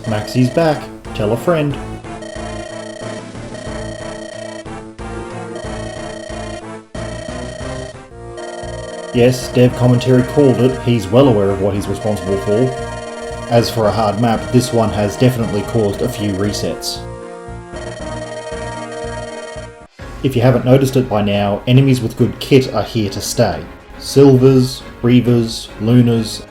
Maxie's back. Tell a friend. Yes, dev commentary called it, he's well aware of what he's responsible for. As for a hard map, this one has definitely caused a few resets. If you haven't noticed it by now, enemies with good kit are here to stay. Silvers, Reavers, Lunas,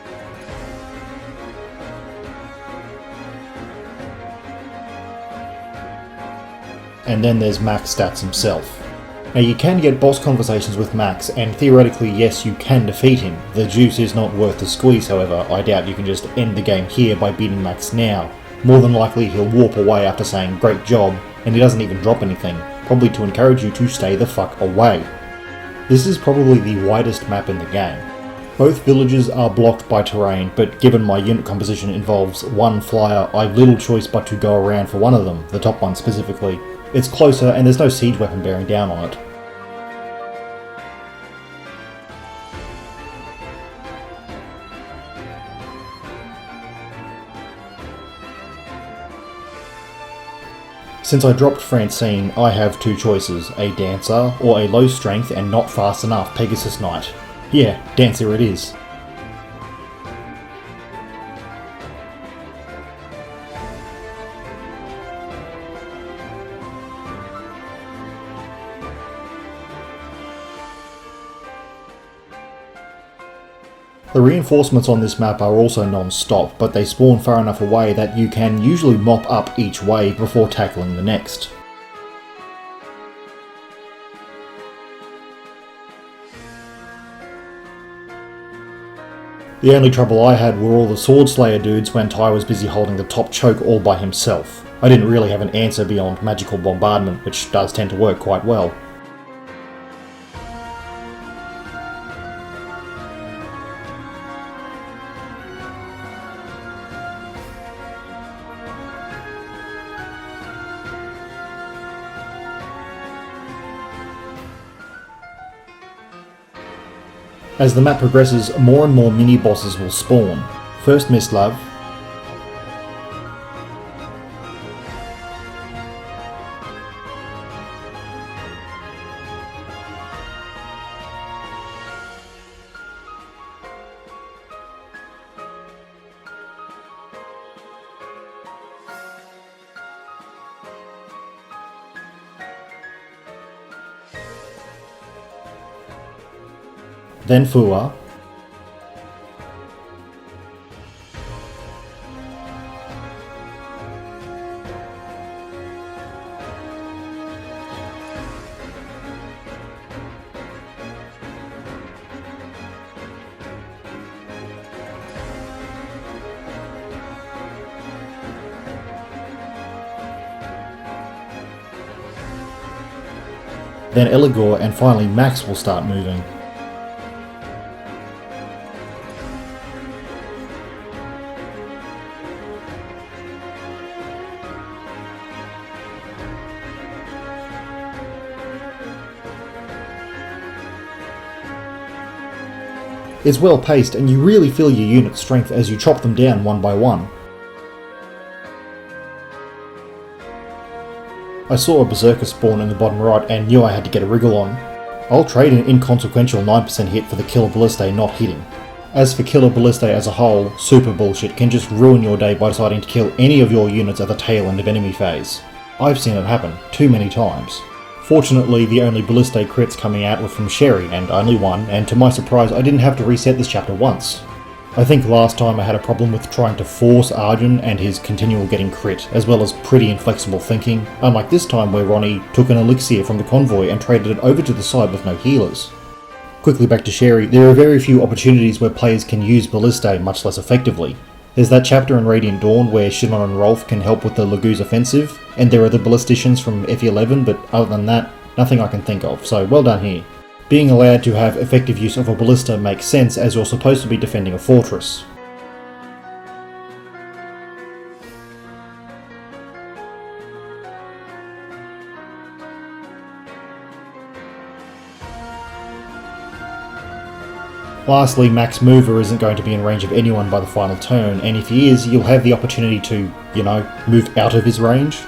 and then there's Max Stats himself. Now you can get boss conversations with Max, and theoretically yes you can defeat him. The juice is not worth the squeeze however. I doubt you can just end the game here by beating Max now. More than likely he'll warp away after saying great job, and he doesn't even drop anything, probably to encourage you to stay the fuck away. This is probably the widest map in the game. Both villages are blocked by terrain, but given my unit composition involves one flyer, I've little choice but to go around for one of them, the top one specifically. It's closer and there's no siege weapon bearing down on it. Since I dropped Francine, I have two choices, a Dancer or a low strength and not fast enough Pegasus Knight. Yeah, Dancer it is. The reinforcements on this map are also non-stop, but they spawn far enough away that you can usually mop up each wave before tackling the next. The only trouble I had were all the Sword Slayer dudes when Ty was busy holding the top choke all by himself. I didn't really have an answer beyond magical bombardment, which does tend to work quite well. As the map progresses, more and more mini-bosses will spawn. First Mistlove, then Fua, then Eligor, and finally Max will start moving. It's well paced and you really feel your unit's strength as you chop them down one by one. I saw a Berserker spawn in the bottom right and knew I had to get a wriggle on. I'll trade an inconsequential 9% hit for the Killer Ballistae not hitting. As for Killer Ballistae as a whole, super bullshit can just ruin your day by deciding to kill any of your units at the tail end of enemy phase. I've seen it happen too many times. Fortunately, the only Ballistae crits coming out were from Sherry, and only one, and to my surprise I didn't have to reset this chapter once. I think last time I had a problem with trying to force Arjun and his continual getting crit, as well as pretty inflexible thinking, unlike this time where Ronnie took an elixir from the convoy and traded it over to the side with no healers. Quickly back to Sherry, there are very few opportunities where players can use Ballistae much less effectively. There's that chapter in Radiant Dawn where Shimon and Rolf can help with the Laguz offensive, and there are the Ballisticians from FE11, but other than that, nothing I can think of, so well done here. Being allowed to have effective use of a ballista makes sense as you're supposed to be defending a fortress. Lastly, Max Mover isn't going to be in range of anyone by the final turn, and if he is, you'll have the opportunity to, move out of his range.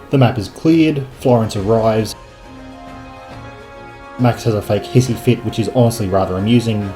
The map is cleared, Florence arrives. Max has a fake hissy fit, which is honestly rather amusing.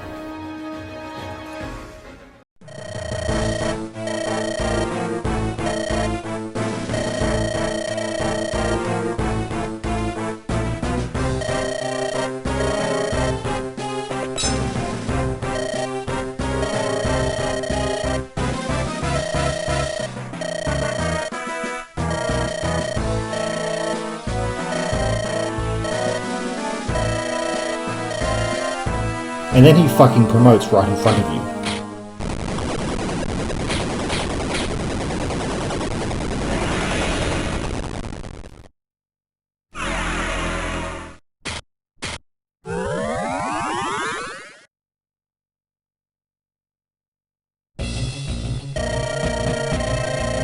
And then he fucking promotes right in front of you.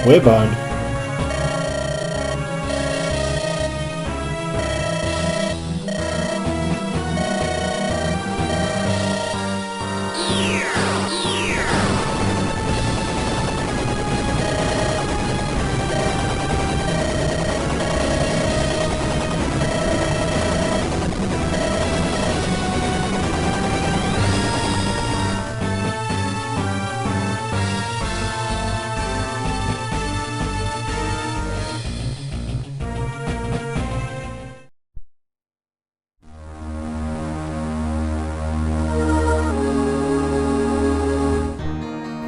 We're boned.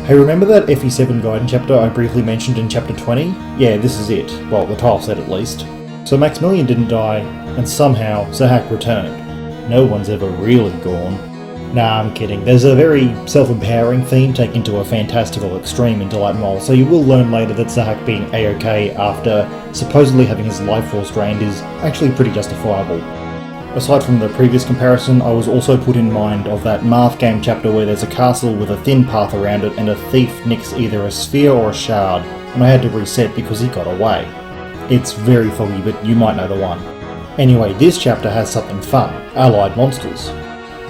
Hey, remember that FE7 Gaiden chapter I briefly mentioned in chapter 20? Yeah, this is it. Well, the title said at least. So Maximillian didn't die, and somehow Zahak returned. No one's ever really gone. Nah, I'm kidding. There's a very self-empowering theme taken to a fantastical extreme in DLATMOL, so you will learn later that Zahak being A-OK after supposedly having his life force drained is actually pretty justifiable. Aside from the previous comparison, I was also put in mind of that Marth game chapter where there's a castle with a thin path around it and a thief nicks either a sphere or a shard, and I had to reset because he got away. It's very foggy, but you might know the one. Anyway, this chapter has something fun: allied monsters.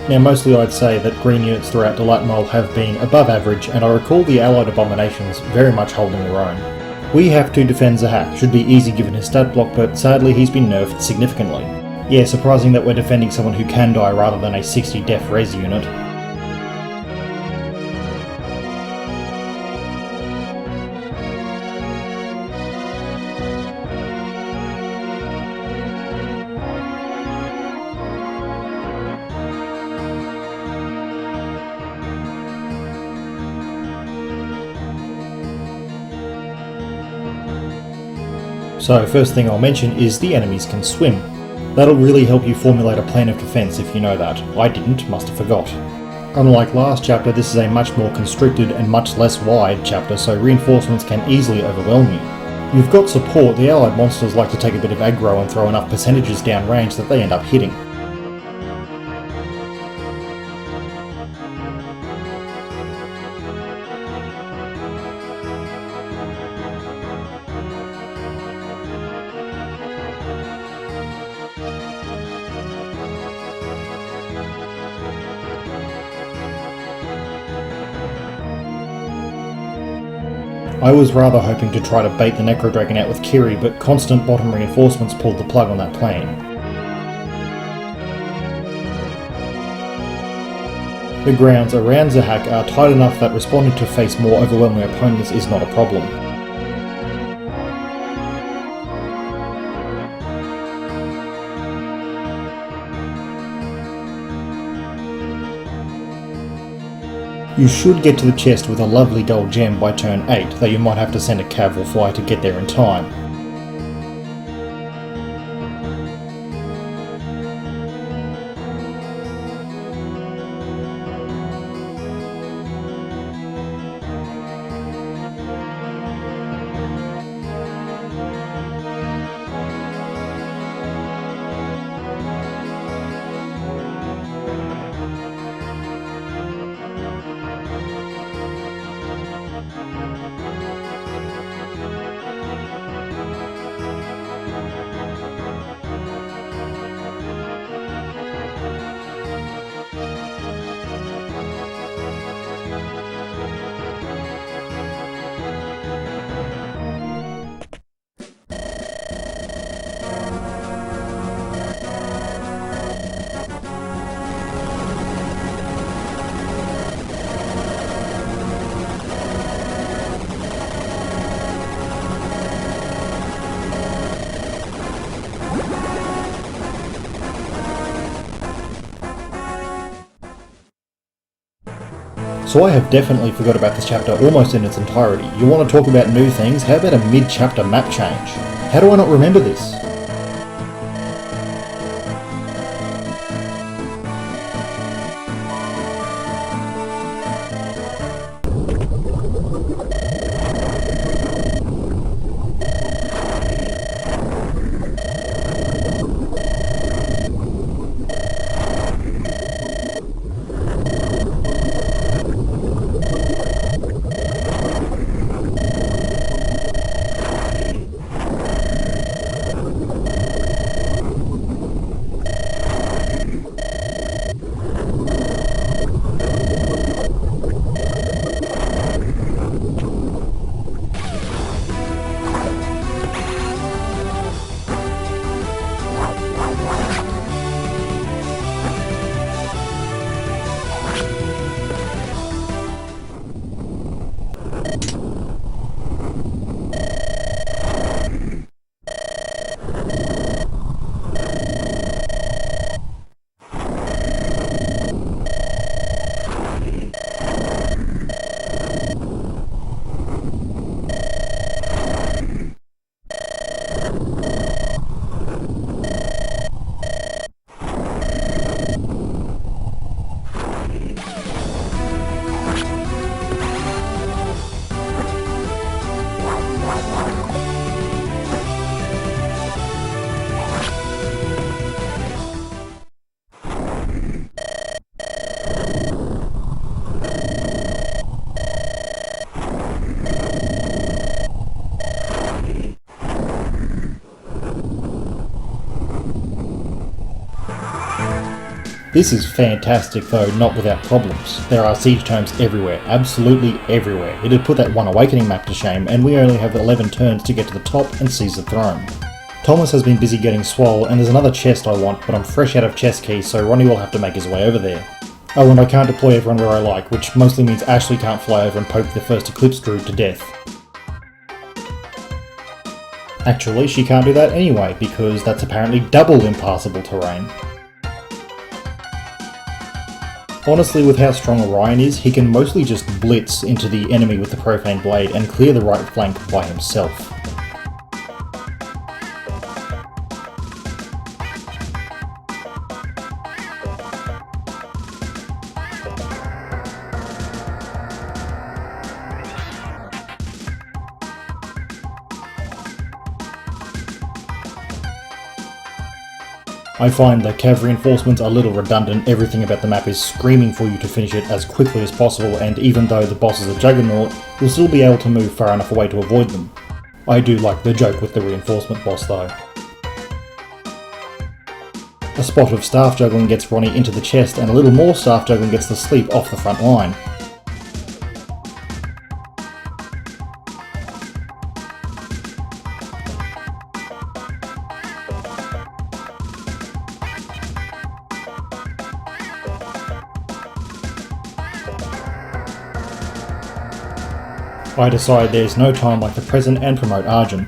Now mostly I'd say that green units throughout DLATMOL have been above average, and I recall the allied abominations very much holding their own. We have to defend Zahak, should be easy given his stat block, but sadly he's been nerfed significantly. Yeah, surprising that we're defending someone who can die rather than a 60 def res unit. So first thing I'll mention is the enemies can swim. That'll really help you formulate a plan of defense if you know that. I didn't, must have forgot. Unlike last chapter, this is a much more constricted and much less wide chapter, so reinforcements can easily overwhelm you. You've got support. The allied monsters like to take a bit of aggro and throw enough percentages down range that they end up hitting. I was rather hoping to try to bait the Necro Dragon out with Kiri, but constant bottom reinforcements pulled the plug on that plan. The grounds around Zahak are tight enough that responding to face more overwhelming opponents is not a problem. You should get to the chest with a lovely gold gem by turn 8, though you might have to send a cav or fly to get there in time. So I have definitely forgot about this chapter almost in its entirety. You want to talk about new things? How about a mid-chapter map change? How do I not remember this? This is fantastic though, not without problems. There are siege tomes everywhere, absolutely everywhere. It'd put that one awakening map to shame, and we only have 11 turns to get to the top and seize the throne. Thomas has been busy getting swole, and there's another chest I want, but I'm fresh out of chest keys, so Ronnie will have to make his way over there. Oh, and I can't deploy everyone where I like, which mostly means Ashley can't fly over and poke the first Eclipse Druid to death. Actually, she can't do that anyway, because that's apparently double impassable terrain. Honestly, with how strong Orion is, he can mostly just blitz into the enemy with the Profane Blade and clear the right flank by himself. I find the Cav reinforcements are a little redundant. Everything about the map is screaming for you to finish it as quickly as possible, and even though the boss is a juggernaut, you'll still be able to move far enough away to avoid them. I do like the joke with the reinforcement boss though. A spot of staff juggling gets Ronnie into the chest, and a little more staff juggling gets the sleep off the front line. I decide there's no time like the present and promote Arjun.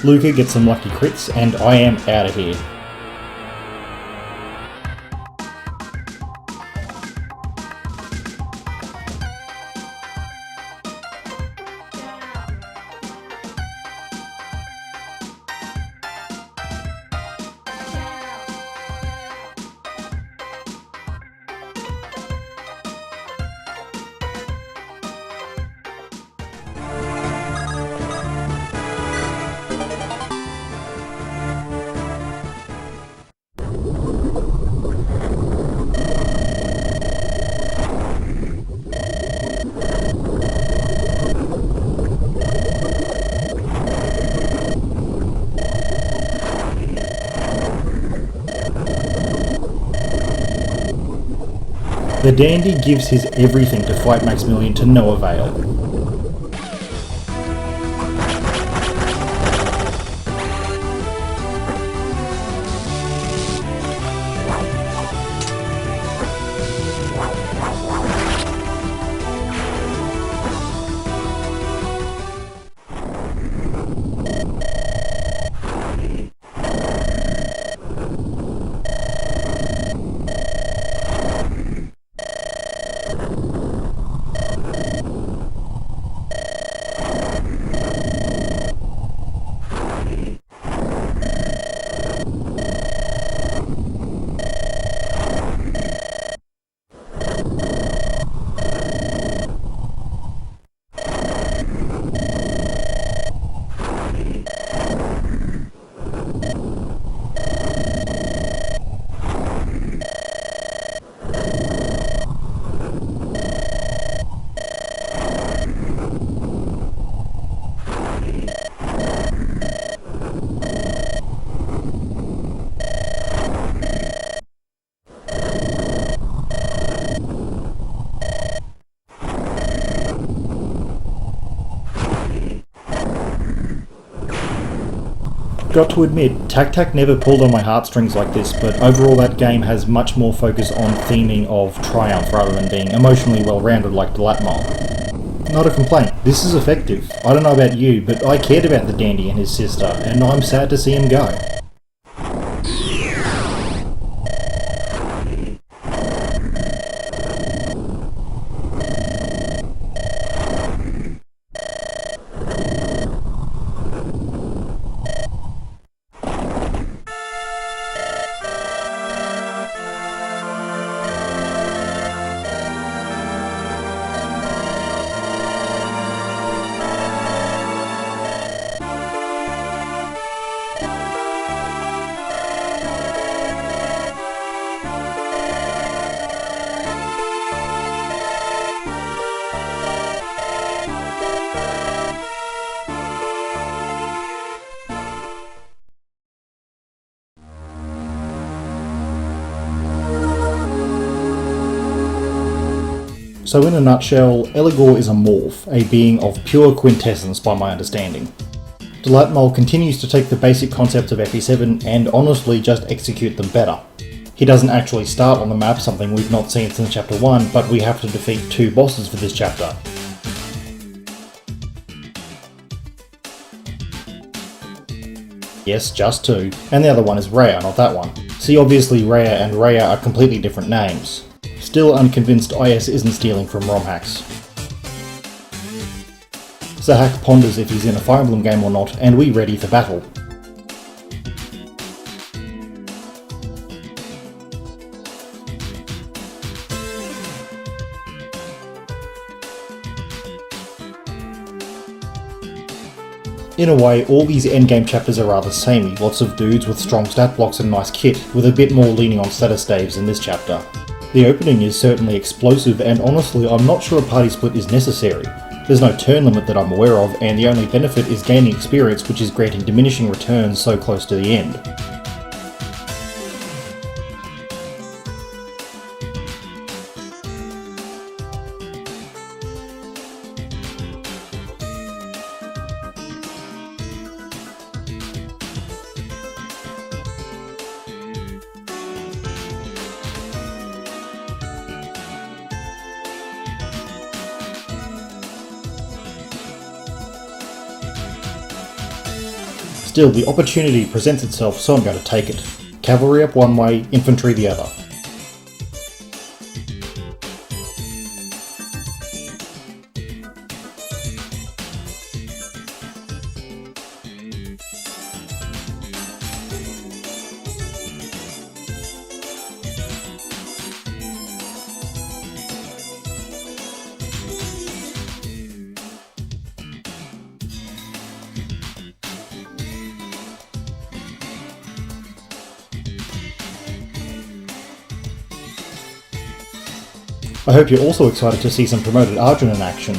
Luca gets some lucky crits, and I am out of here. The dandy gives his everything to fight Maximillian to no avail. Got to admit, Tac never pulled on my heartstrings like this, but overall that game has much more focus on theming of triumph rather than being emotionally well-rounded like DLATMOL. Not a complaint, this is effective. I don't know about you, but I cared about the dandy and his sister, and I'm sad to see him go. So in a nutshell, Eligor is a morph, a being of pure quintessence by my understanding. DLATMOL continues to take the basic concepts of FE7 and honestly just execute them better. He doesn't actually start on the map, something we've not seen since chapter 1, but we have to defeat 2 bosses for this chapter. Yes, just 2, and the other one is Rhea, not that one. See, obviously Rhea and Rhea are completely different names. Still unconvinced IS isn't stealing from ROM hacks. Zahak ponders if he's in a Fire Emblem game or not, and we ready for battle. In a way, all these endgame chapters are rather samey, lots of dudes with strong stat blocks and nice kit, with a bit more leaning on status staves in this chapter. The opening is certainly explosive, and honestly I'm not sure a party split is necessary. There's no turn limit that I'm aware of, and the only benefit is gaining experience, which is granting diminishing returns so close to the end. Still, the opportunity presents itself, so I'm going to take it. Cavalry up one way, infantry the other. I hope you're also excited to see some promoted Arjun in action.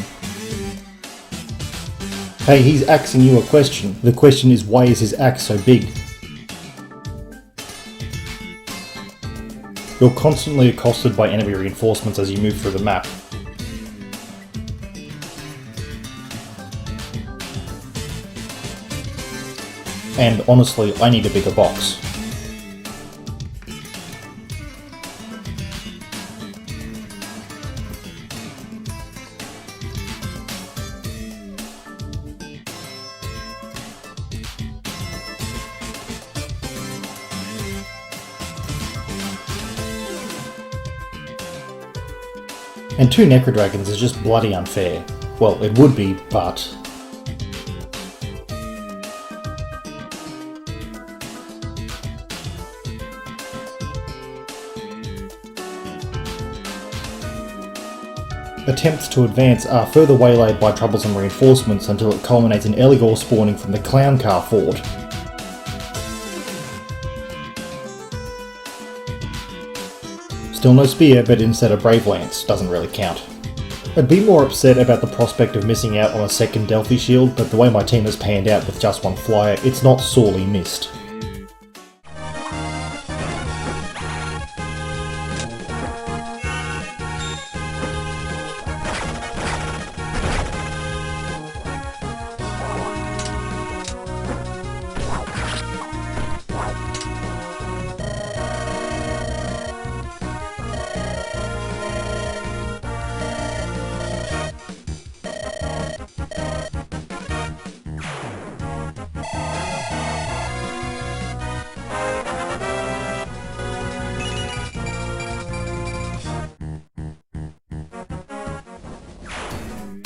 Hey, he's axing you a question. The question is, why is his axe so big? You're constantly accosted by enemy reinforcements as you move through the map. And honestly, I need a bigger box. And 2 Necro Dragons is just bloody unfair. Well, it would be, but... Attempts to advance are further waylaid by troublesome reinforcements until it culminates in Eligor spawning from the Clown Car Fort. Still no spear, but instead a Brave Lance, doesn't really count. I'd be more upset about the prospect of missing out on a second Delphi shield, but the way my team has panned out with just one flyer, it's not sorely missed.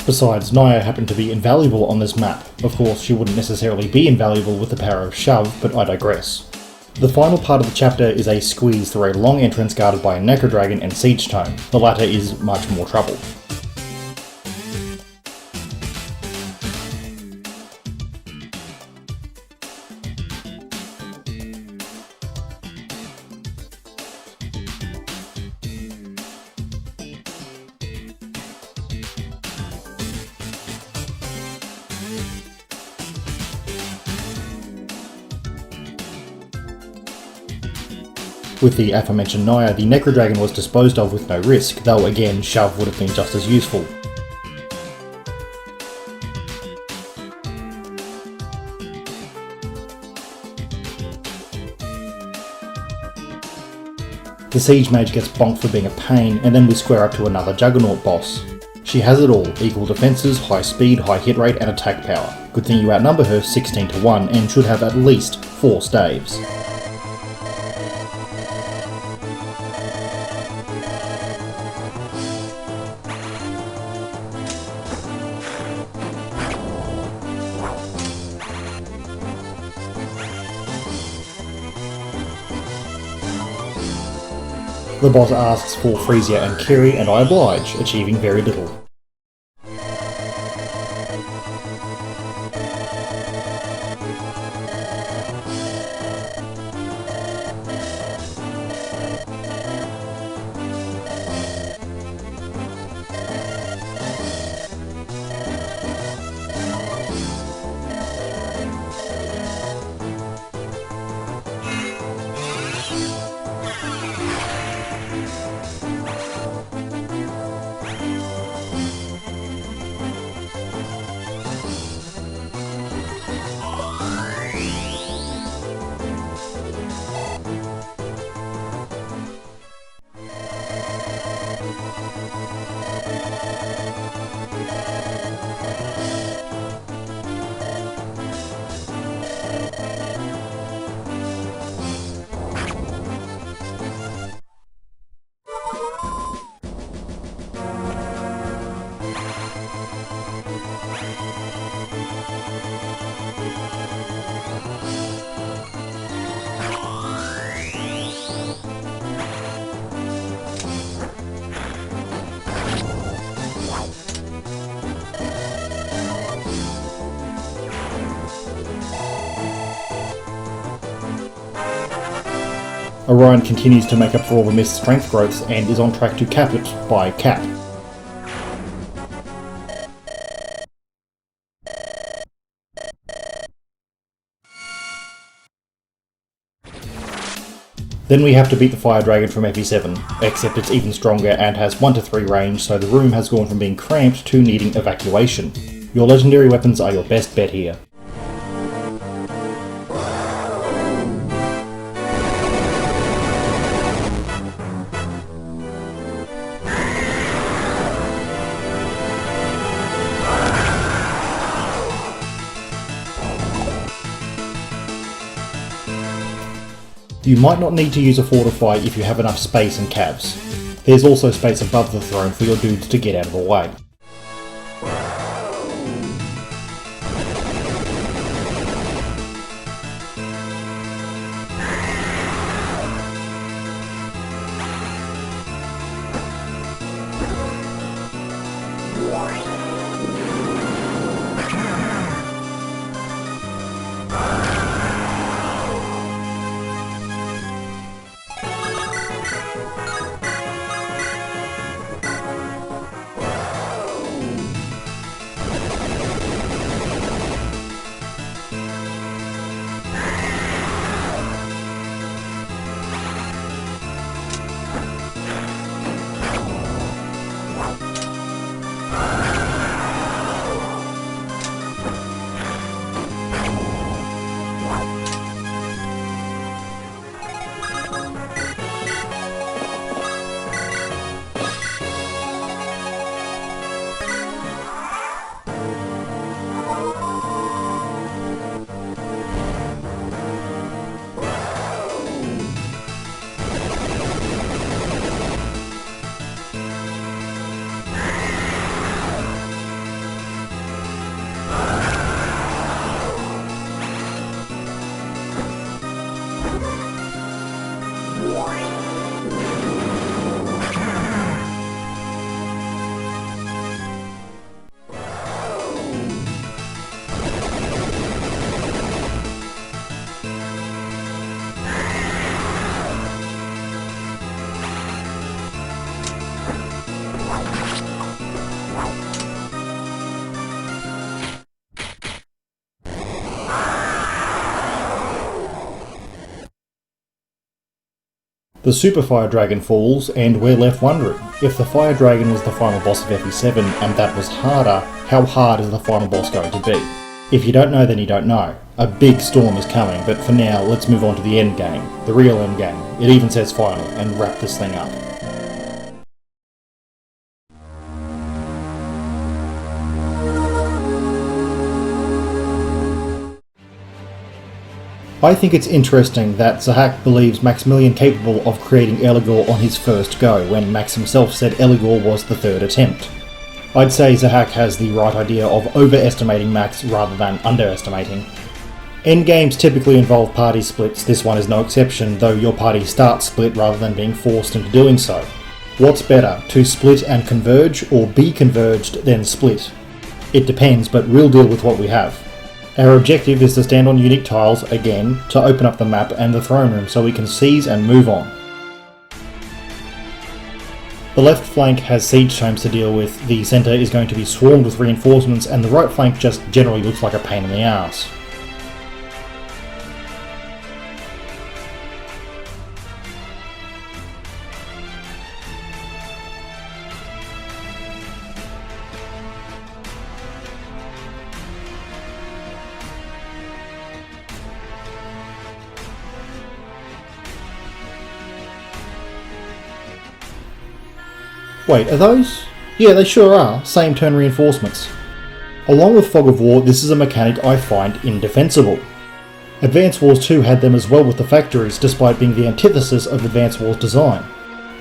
Besides, Naya happened to be invaluable on this map. Of course, she wouldn't necessarily be invaluable with the power of Shove, but I digress. The final part of the chapter is a squeeze through a long entrance guarded by a Necro Dragon and Siege Tome. The latter is much more trouble. With the aforementioned Naya, the Necro Dragon was disposed of with no risk, though again, Shove would have been just as useful. The Siege Mage gets bonked for being a pain, and then we square up to another Juggernaut boss. She has it all: equal defences, high speed, high hit rate and attack power. Good thing you outnumber her 16 to 1 and should have at least 4 staves. The boss asks for Frisia and Kiri, and I oblige, achieving very little. Orion continues to make up for all the missed strength growths and is on track to cap it by cap. Then we have to beat the Fire Dragon from FE7, except it's even stronger and has 1 to 3 range, so the room has gone from being cramped to needing evacuation. Your legendary weapons are your best bet here. You might not need to use a fortify if you have enough space and cavs. There's also space above the throne for your dudes to get out of the way. The Super Fire Dragon falls, and we're left wondering, if the Fire Dragon was the final boss of FE7 and that was harder, how hard is the final boss going to be? If you don't know, then you don't know. A big storm is coming, but for now, let's move on to the endgame, the real endgame. It even says final, and wrap this thing up. I think it's interesting that Zahak believes Maximillian capable of creating Eligor on his first go, when Max himself said Eligor was the third attempt. I'd say Zahak has the right idea of overestimating Max rather than underestimating. Endgames typically involve party splits, this one is no exception, though your party starts split rather than being forced into doing so. What's better, to split and converge, or be converged then split? It depends, but we'll deal with what we have. Our objective is to stand on unique tiles, again, to open up the map and the throne room so we can seize and move on. The left flank has siege tomes to deal with, the centre is going to be swarmed with reinforcements, and the right flank just generally looks like a pain in the arse. Wait, are those? Yeah, they sure are. Same turn reinforcements. Along with Fog of War, this is a mechanic I find indefensible. Advance Wars 2 had them as well with the factories, despite being the antithesis of Advance Wars design.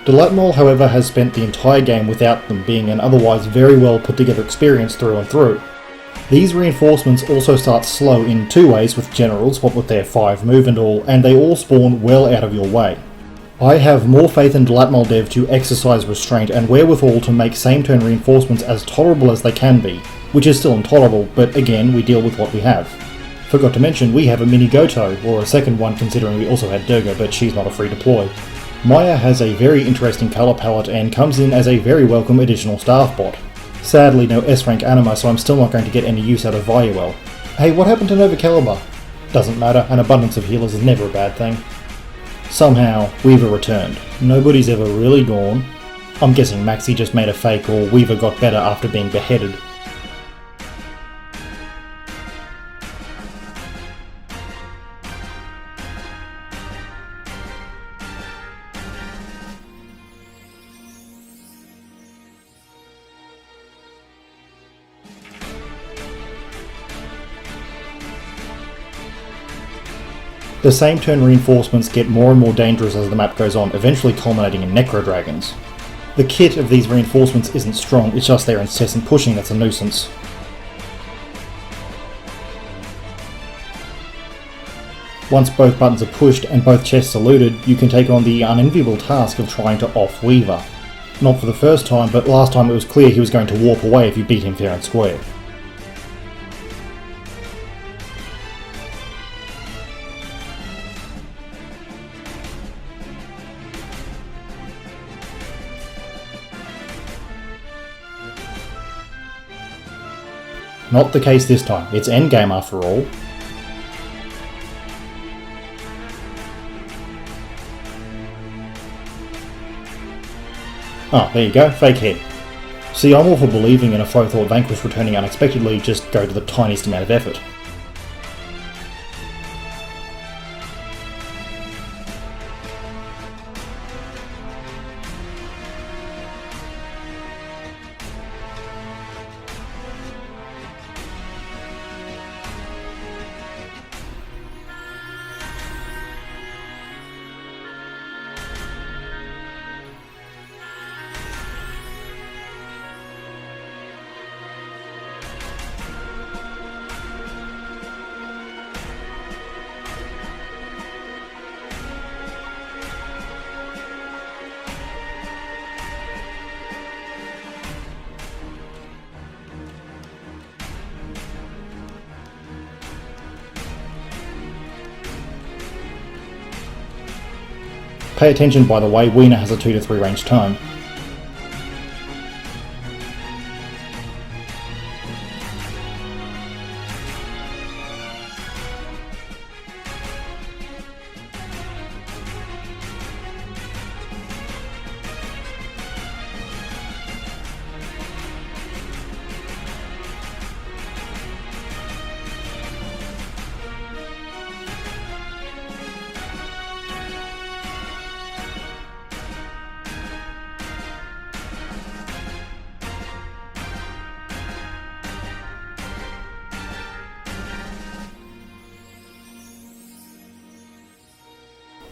DLATMOL, however, has spent the entire game without them, being an otherwise very well put together experience through and through. These reinforcements also start slow in two ways with generals, what with their 5 move and all, and they all spawn well out of your way. I have more faith in DLATMOL dev to exercise restraint and wherewithal to make same turn reinforcements as tolerable as they can be, which is still intolerable, but again we deal with what we have. Forgot to mention, we have a mini Goto, or a second one considering we also had Durga, but she's not a free deploy. Maya has a very interesting colour palette and comes in as a very welcome additional staff bot. Sadly no S-rank anima, so I'm still not going to get any use out of Valuel. Hey, what happened to Nova Caliber? Doesn't matter, an abundance of healers is never a bad thing. Somehow, Weaver returned. Nobody's ever really gone. I'm guessing Maxi just made a fake, or Weaver got better after being beheaded. The same turn reinforcements get more and more dangerous as the map goes on, eventually culminating in Necro Dragons. The kit of these reinforcements isn't strong, it's just their incessant pushing that's a nuisance. Once both buttons are pushed and both chests are looted, you can take on the unenviable task of trying to off Weaver. Not for the first time, but last time it was clear he was going to warp away if you beat him fair and square. Not the case this time, it's Endgame after all. Ah, there you go, fake head. See, I'm all for believing in a foe thought vanquished returning unexpectedly, just go to the tiniest amount of effort. Pay attention, by the way, Wiener has a 2 to 3 range time.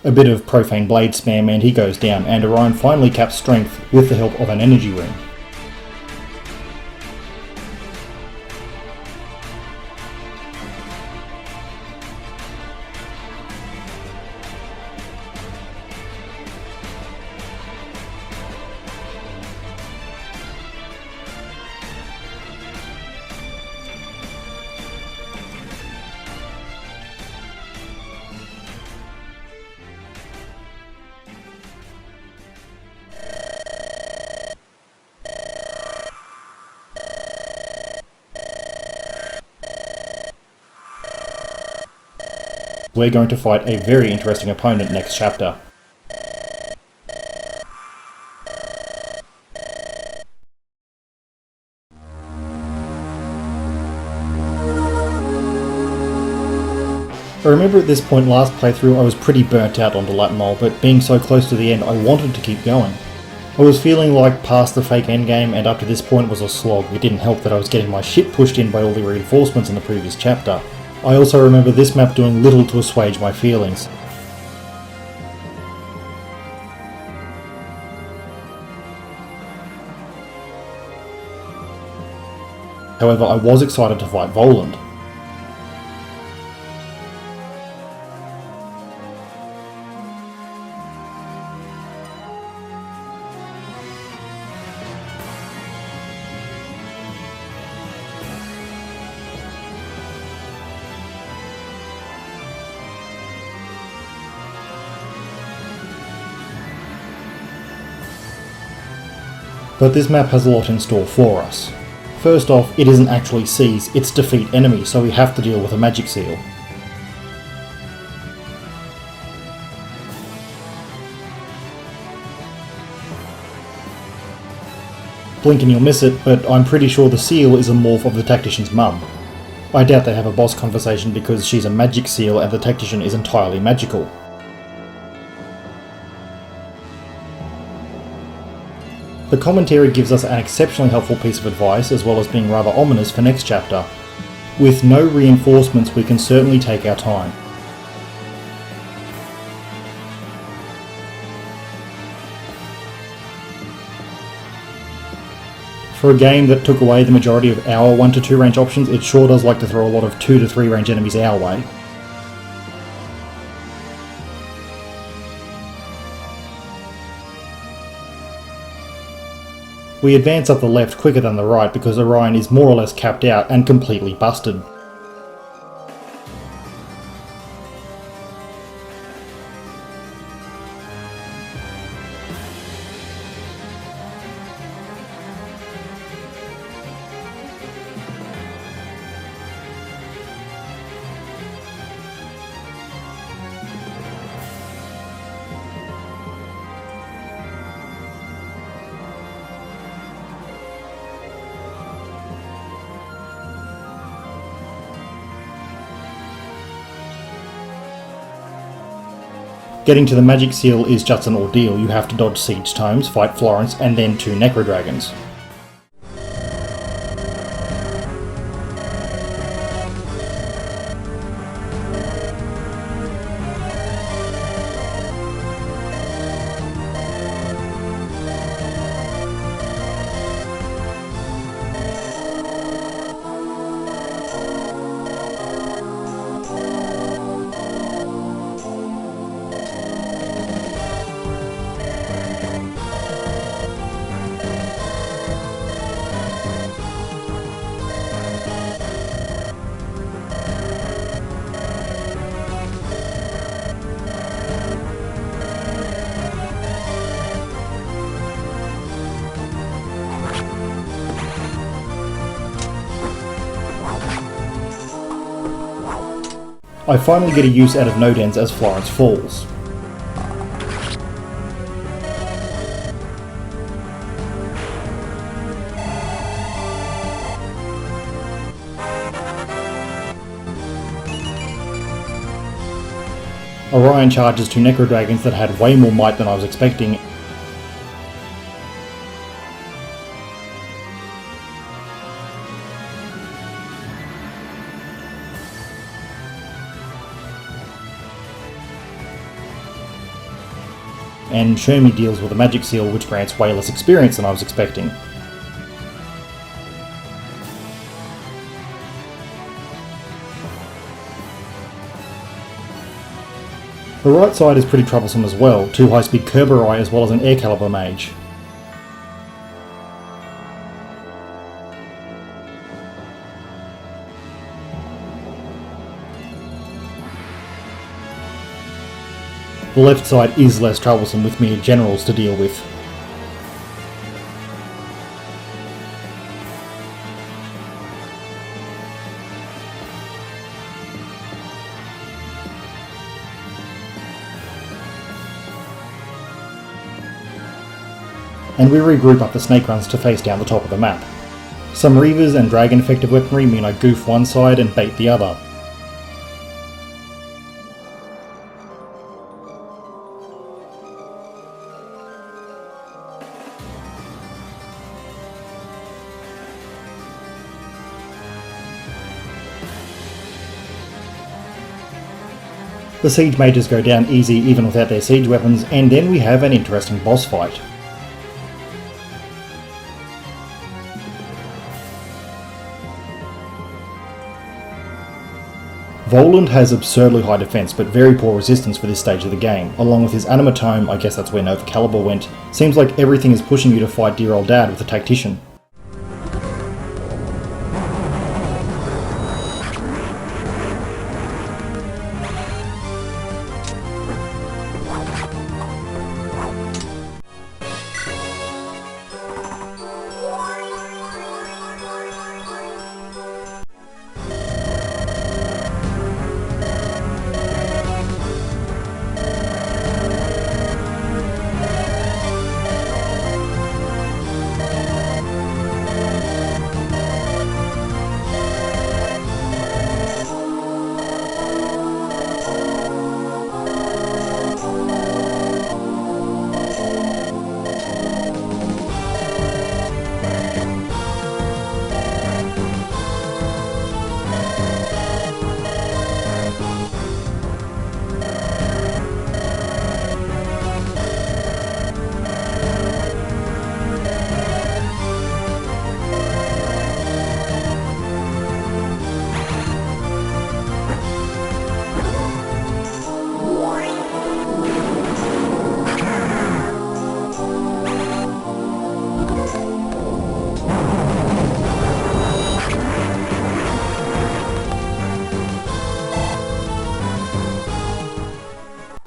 A bit of profane blade spam and he goes down, and Orion finally caps strength with the help of an energy ring. We're going to fight a very interesting opponent next chapter. I remember at this point last playthrough I was pretty burnt out on DLATMOL, but being so close to the end I wanted to keep going. I was feeling like past the fake endgame and up to this point was a slog. It didn't help that I was getting my shit pushed in by all the reinforcements in the previous chapter. I also remember this map doing little to assuage my feelings. However, I was excited to fight Voland. But this map has a lot in store for us. First off, it isn't actually seize, it's defeat enemies, so we have to deal with a magic seal. Blink and you'll miss it, but I'm pretty sure the seal is a morph of the tactician's mum. I doubt they have a boss conversation because she's a magic seal and the tactician is entirely magical. The commentary gives us an exceptionally helpful piece of advice, as well as being rather ominous for next chapter. With no reinforcements, we can certainly take our time. For a game that took away the majority of our 1 to 2 range options, it sure does like to throw a lot of 2 to 3 range enemies our way. We advance up the left quicker than the right because Orion is more or less capped out and completely busted. Getting to the magic seal is just an ordeal. You have to dodge siege tomes, fight Florence, and then 2 necro dragons. I finally get a use out of node ends as Florence falls. Orion charges 2 necro dragons that had way more might than I was expecting. And Shermie deals with a magic seal which grants way less experience than I was expecting. The right side is pretty troublesome as well, 2 high-speed Kerberai as well as an air caliber mage. The left side is less troublesome with mere generals to deal with. And we regroup up the snake runs to face down the top of the map. Some Reavers and dragon effective weaponry mean I goof one side and bait the other. The siege mages go down easy even without their siege weapons, and then we have an interesting boss fight. Voland has absurdly high defense but very poor resistance for this stage of the game. Along with his animatome, I guess that's where Nova Caliber went, seems like everything is pushing you to fight dear old dad with a tactician.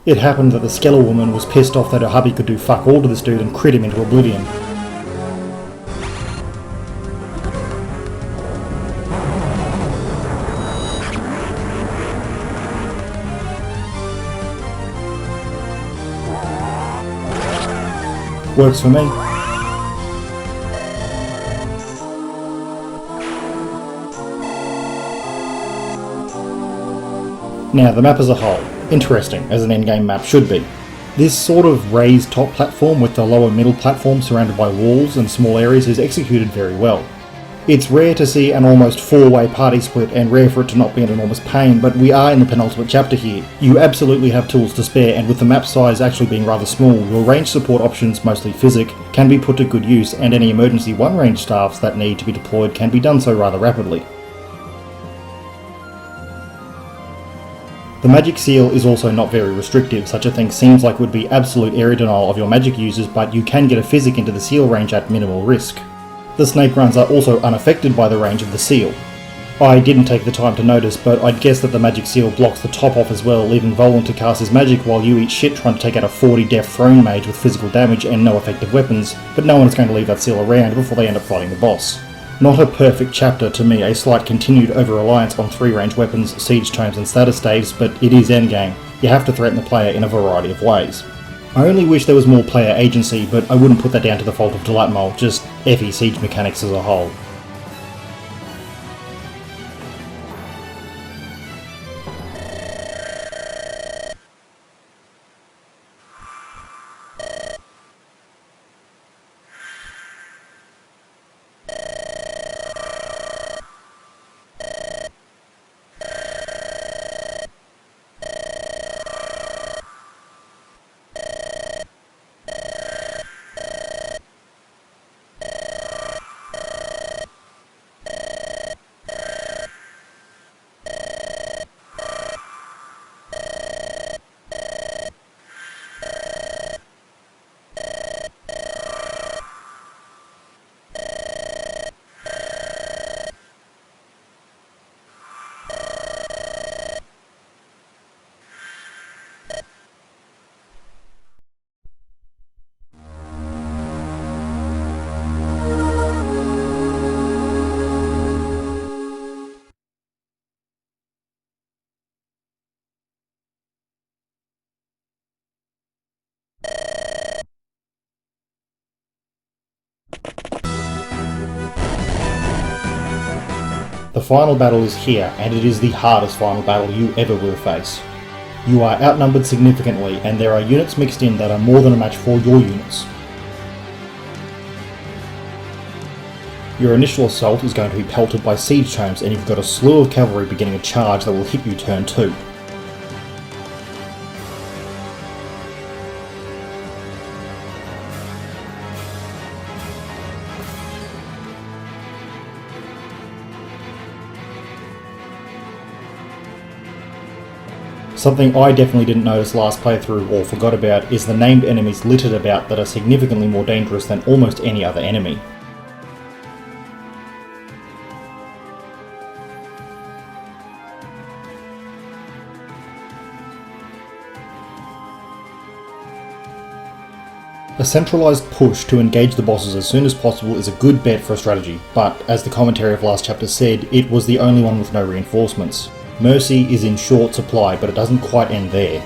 It happened that the Skeletal Woman was pissed off that her hubby could do fuck all to this dude and crit him into oblivion. Works for me. Now, the map as a whole. Interesting, as an endgame map should be. This sort of raised top platform with the lower middle platform surrounded by walls and small areas is executed very well. It's rare to see an almost 4-way party split and rare for it to not be an enormous pain, but we are in the penultimate chapter here. You absolutely have tools to spare, and with the map size actually being rather small, your range support options, mostly physic, can be put to good use, and any emergency one-range staffs that need to be deployed can be done so rather rapidly. The magic seal is also not very restrictive. Such a thing seems like it would be absolute area denial of your magic users, but you can get a physic into the seal range at minimal risk. The snake runs are also unaffected by the range of the seal. I didn't take the time to notice, but I'd guess that the magic seal blocks the top off as well, leaving Volan to cast his magic while you eat shit trying to take out a 40 def throne mage with physical damage and no effective weapons, but no one is going to leave that seal around before they end up fighting the boss. Not a perfect chapter to me, a slight continued over-reliance on 3-range weapons, siege tomes and status staves, but it is endgame. You have to threaten the player in a variety of ways. I only wish there was more player agency, but I wouldn't put that down to the fault of DLATMOL, just FE siege mechanics as a whole. The final battle is here, and it is the hardest final battle you ever will face. You are outnumbered significantly, and there are units mixed in that are more than a match for your units. Your initial assault is going to be pelted by siege tomes, and you've got a slew of cavalry beginning a charge that will hit you turn 2. Something I definitely didn't notice last playthrough or forgot about is the named enemies littered about that are significantly more dangerous than almost any other enemy. A centralised push to engage the bosses as soon as possible is a good bet for a strategy, but as the commentary of last chapter said, it was the only one with no reinforcements. Mercy is in short supply, but it doesn't quite end there.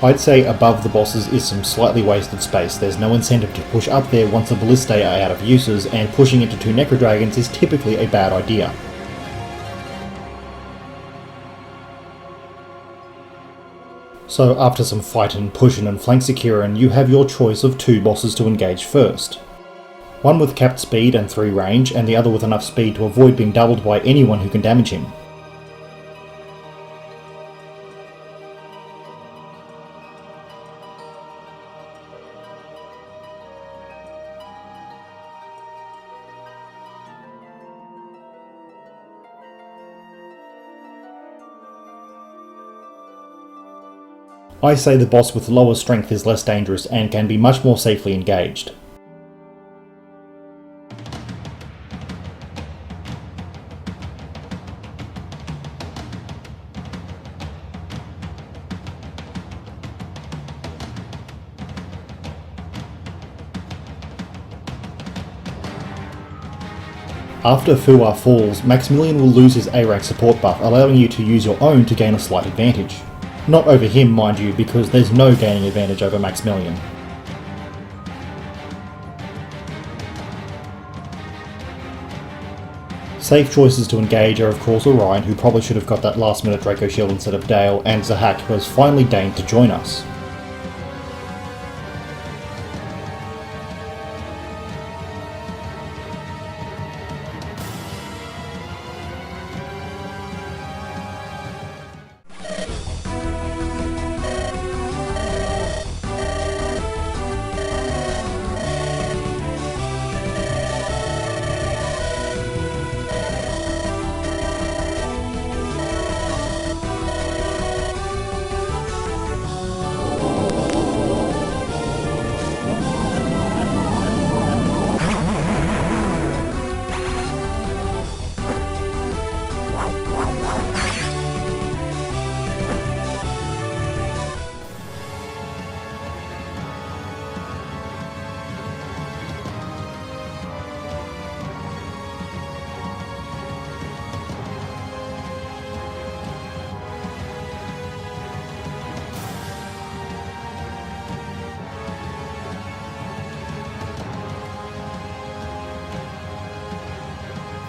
I'd say above the bosses is some slightly wasted space. There's no incentive to push up there once the ballistae are out of uses, and pushing into 2 necrodragons is typically a bad idea. So after some fighting, pushing and flank securing, you have your choice of 2 bosses to engage first. One with capped speed and 3 range, and the other with enough speed to avoid being doubled by anyone who can damage him. I say the boss with lower strength is less dangerous and can be much more safely engaged. After Fuwa falls, Maximillian will lose his A-rank support buff, allowing you to use your own to gain a slight advantage. Not over him, mind you, because there's no gaining advantage over Maximillian. Safe choices to engage are of course Orion, who probably should have got that last minute Draco Shield instead of Dale, and Zahak, who has finally deigned to join us.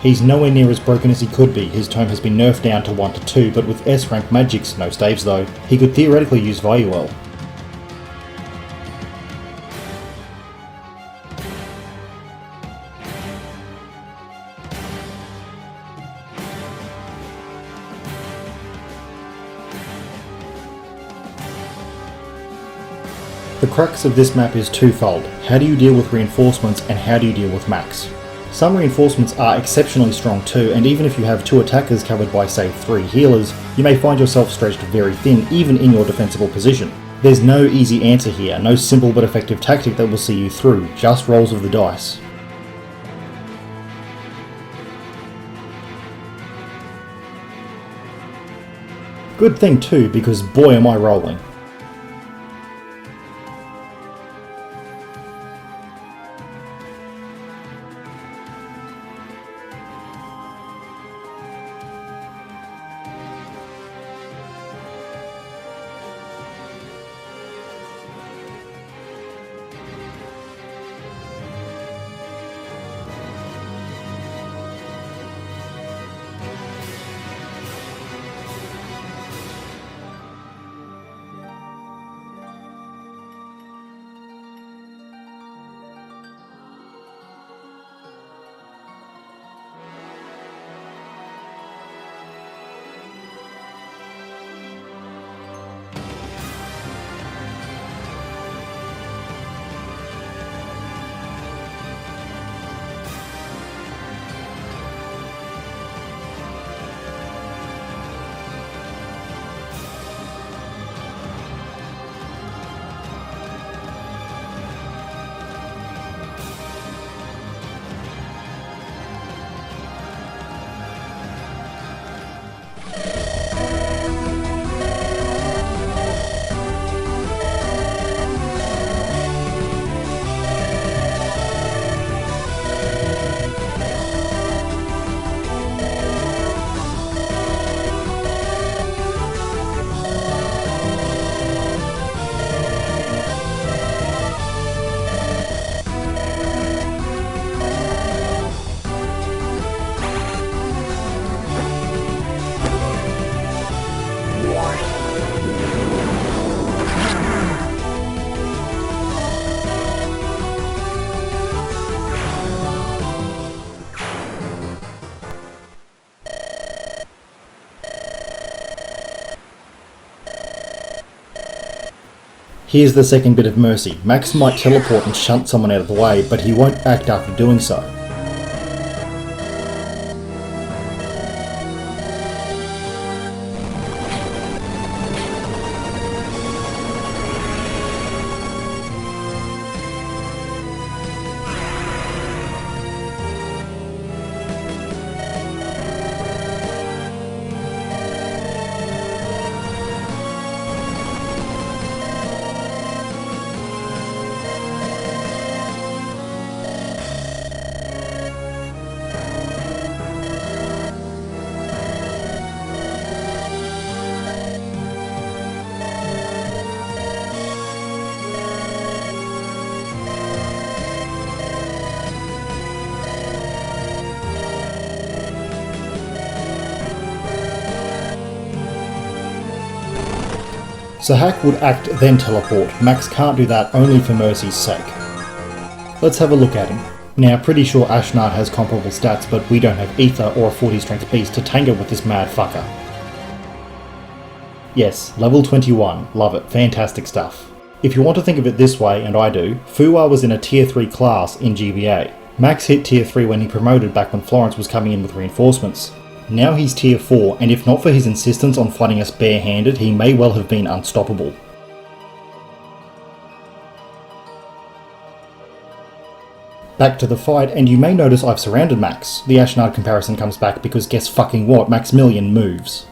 He's nowhere near as broken as he could be. His tome has been nerfed down to 1 to 2, but with S-rank magics, no staves though, he could theoretically use Valuel. The crux of this map is twofold. How do you deal with reinforcements and how do you deal with Max? Some reinforcements are exceptionally strong too, and even if you have 2 attackers covered by say 3 healers, you may find yourself stretched very thin even in your defensible position. There's no easy answer here, no simple but effective tactic that will see you through, just rolls of the dice. Good thing too, because boy am I rolling. Here's the second bit of mercy. Max might teleport and shunt someone out of the way, but he won't act after doing so. So Hack would act then teleport. Max can't do that only for mercy's sake. Let's have a look at him. Now, pretty sure Ashnard has comparable stats, but we don't have YuriThra or a 40 strength beast to tango with this mad fucker. Yes, level 21. Love it. Fantastic stuff. If you want to think of it this way, and I do, Fuwa was in a tier 3 class in GBA. Max hit tier 3 when he promoted back when Florence was coming in with reinforcements. Now he's tier 4, and if not for his insistence on fighting us barehanded, he may well have been unstoppable. Back to the fight, and you may notice I've surrounded Max. The Ashnard comparison comes back because guess fucking what, Maximillian moves.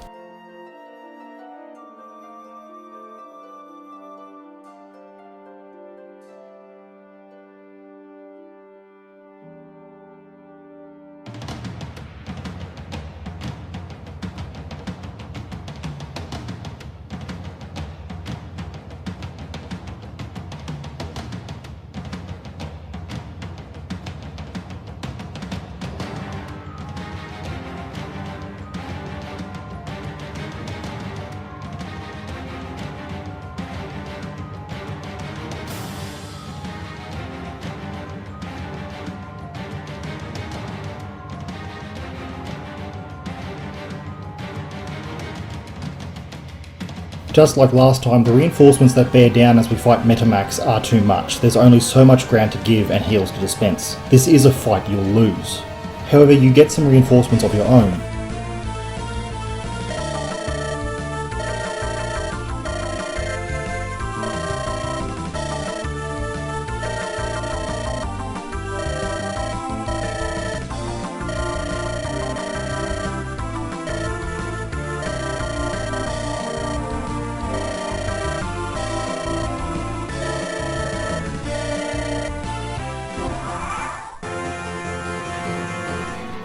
Just like last time, the reinforcements that bear down as we fight Metamax are too much. There's only so much ground to give and heals to dispense. This is a fight you'll lose. However, you get some reinforcements of your own.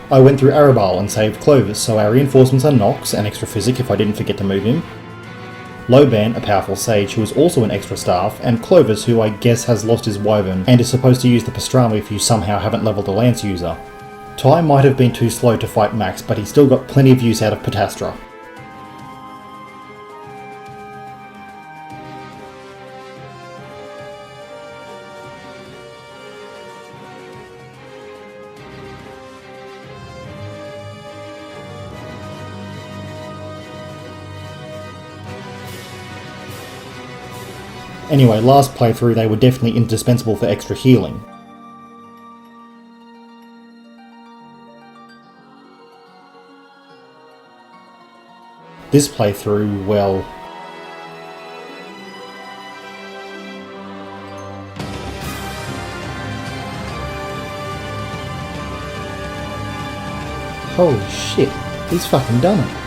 I went through Arabal and saved Clovis, so our reinforcements are Nox, an extra physic if I didn't forget to move him, Loban, a powerful sage who is also an extra staff, and Clovis, who I guess has lost his Wyvern and is supposed to use the pastrami if you somehow haven't leveled a lance user. Ty might have been too slow to fight Max, but he still got plenty of use out of Patastra. Anyway, last playthrough they were definitely indispensable for extra healing. This playthrough, well... holy shit, he's fucking done it.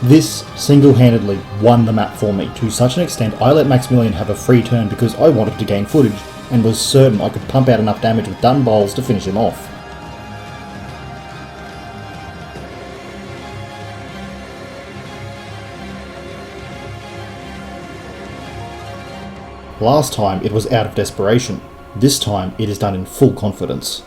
This single-handedly won the map for me. To such an extent, I let Maximillian have a free turn because I wanted to gain footage, and was certain I could pump out enough damage with dun bowls to finish him off. Last time it was out of desperation. This time it is done in full confidence.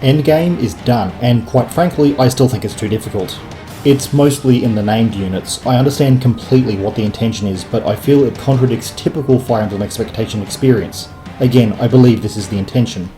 Endgame is done, and quite frankly, I still think it's too difficult. It's mostly in the named units. I understand completely what the intention is, but I feel it contradicts typical Fire Emblem expectation experience. Again, I believe this is the intention.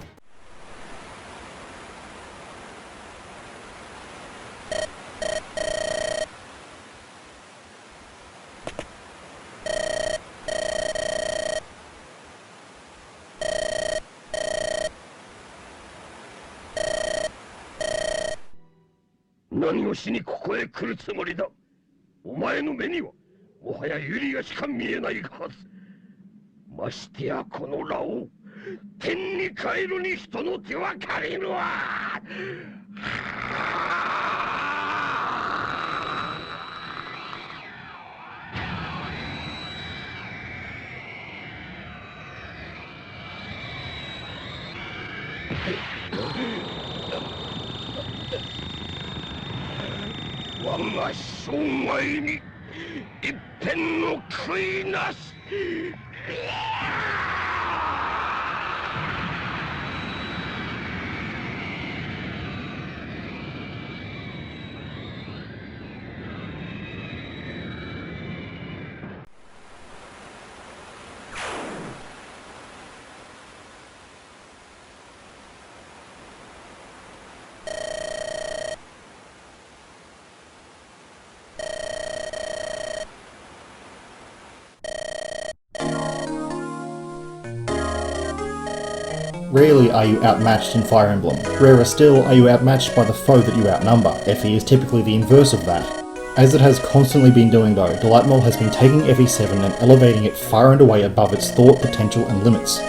Rarely are you outmatched in Fire Emblem. Rarer still are you outmatched by the foe that you outnumber. FE is typically the inverse of that. As it has constantly been doing though, DLATMOL has been taking FE7 and elevating it far and away above its thought, potential and limits.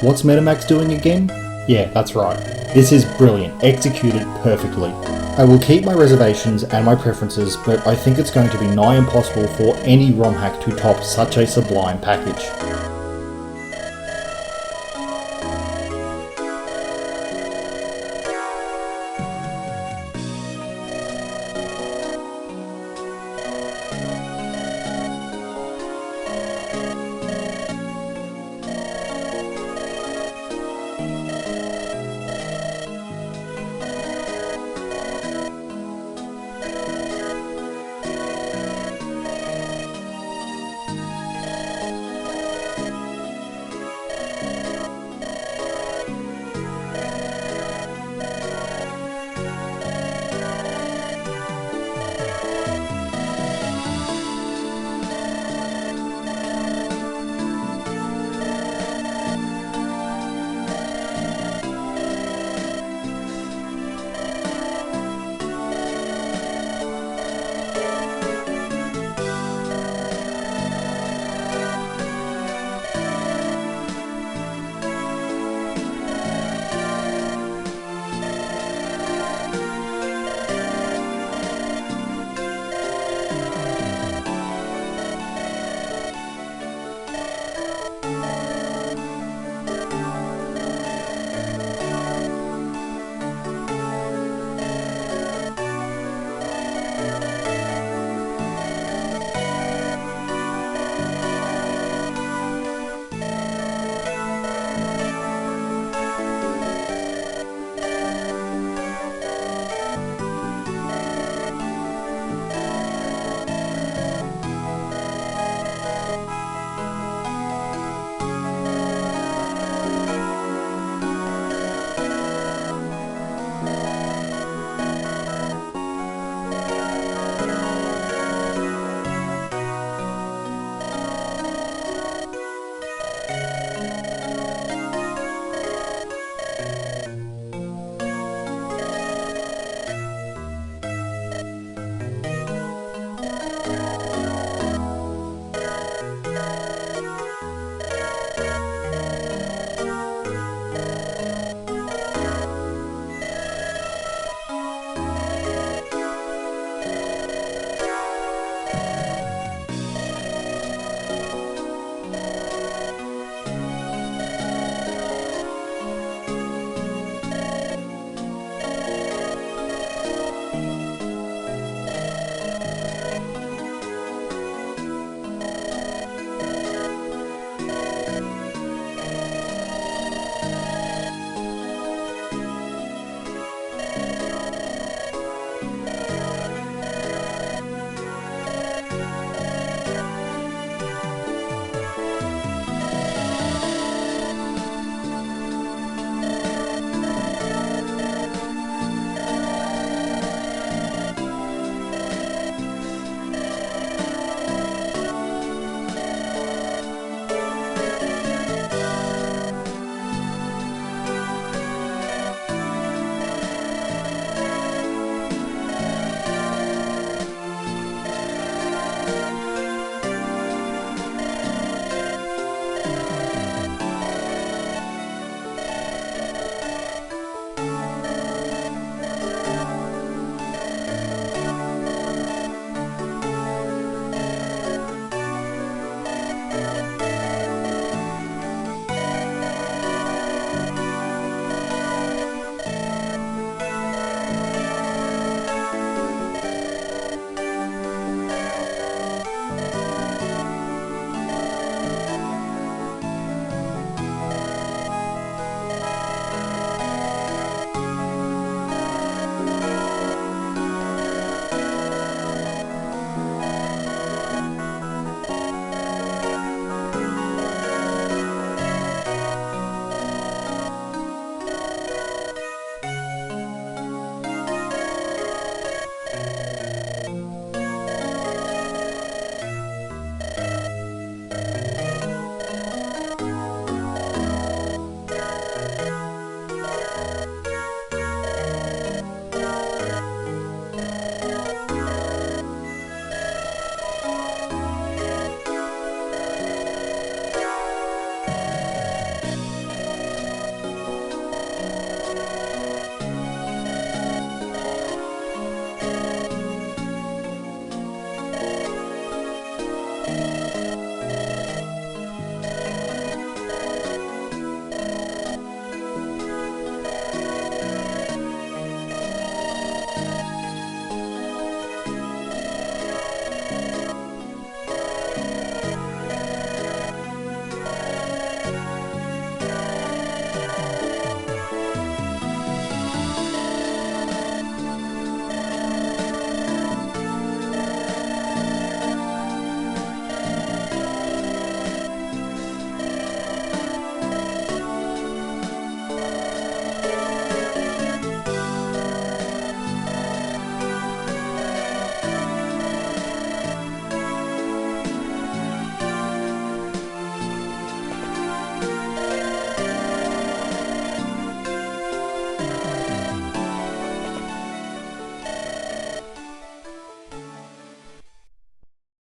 What's Metamax doing again? Yeah, that's right. This is brilliant, executed perfectly. I will keep my reservations and my preferences, but I think it's going to be nigh impossible for any ROM hack to top such a sublime package.